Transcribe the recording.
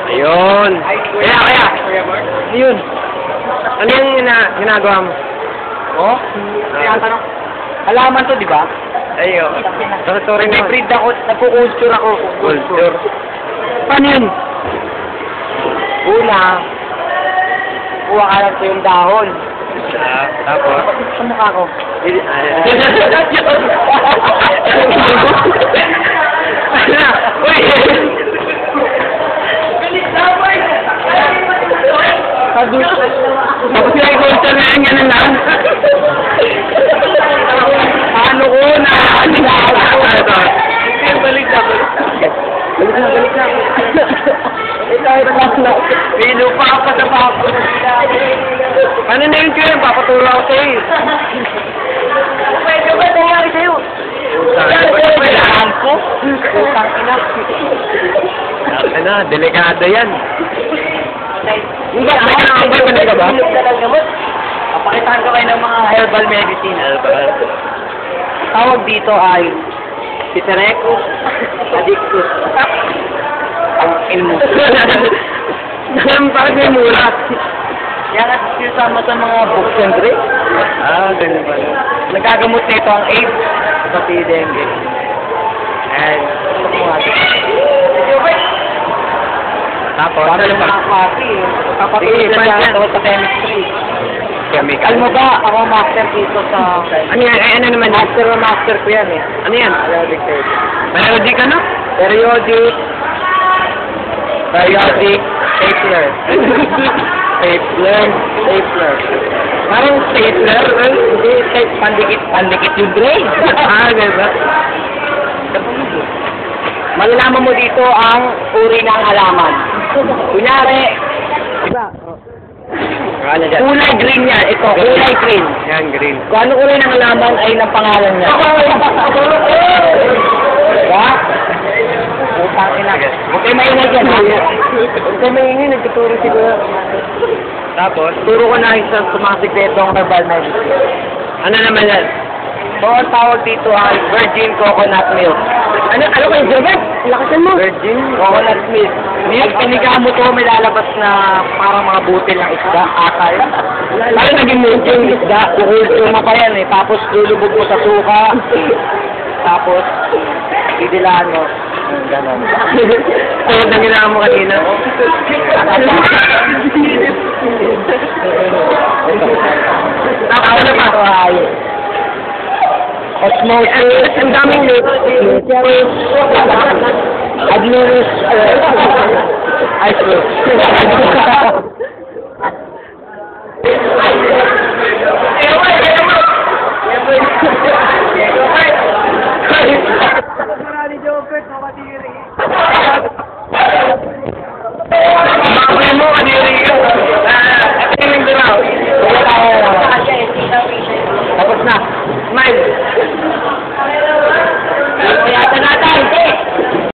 Ayun. Kaya. Ayun. Ano yung ginagawa mo? Oh? Tinatanong. Halaman to, di ba? Ayun. Sorry naman. Nag-breed ako, nagpo-culture ako. Culture. Paano yun? Una, kuha ka lang sa yung dahon. Tapos? Sa mukha ko. Uy! Tapos yung culture na yan, ganun lang. Ano ko na? Balik na. Balik na. Ito ay relax na. May lupa pa sa papo. Ano na yun kayo? Papaturo ako sa'yo. Pwede ba nangyari sa'yo? Kailangan ko? Utang ina. Ano, delikado yan. Hindi, ako na ba? Papakitaan ko kayo ng mga herbal medicine. Tawag dito ay Piterecus addictus. Ang ilmo. Bakit may mulat? Yan at sinasama sa mga books and drinks. Ganun pala. Nagagamot nito ang AIDS sa dengue. And, Ito po nga. tapos, Para ano yung pa? mga klase. Kapatid Sige, na pan- sa chemistry. Chemical. Alam mo ba, ako master dito sa... Ano yan? Ano naman yan? Master ko yan eh. Ano yan? Periodic table. Periodic ano? Periodic stapler. Stapler. Parang stapler. Hindi, pandikit yung grade. Ganun ba? Malalaman mo dito ang uri ng halaman. Kunyari, Ano dyan? kulay green yan. Ito, kulay green. Yan, green. Kung ano kulay ng halaman ay ng pangalan niya. Diba? Utang ina. Huwag kayo maingay dyan. Huwag kayo maingay, nagtuturo siguro. Tapos, Turo ko na isang sumasikretong herbal medicine. ano naman yan? So, ang tawag dito ay virgin coconut milk. Ano kayo, Jobert? Lakasan mo. Virgin? Coconut milk. Milk, piniga mo to, may lalabas na parang mga butil ng isda, akal. Parang naging milk yung isda, kukulto mo pa yan eh. Tapos lulubog mo sa suka. Tapos, didilaan mo. Ganon. Tulad ng ginawa mo kanina. Ano pa? Ito ay osmosis. Ang daming milk. Adminus. Ice cream. Marami Jopet, nakatiri.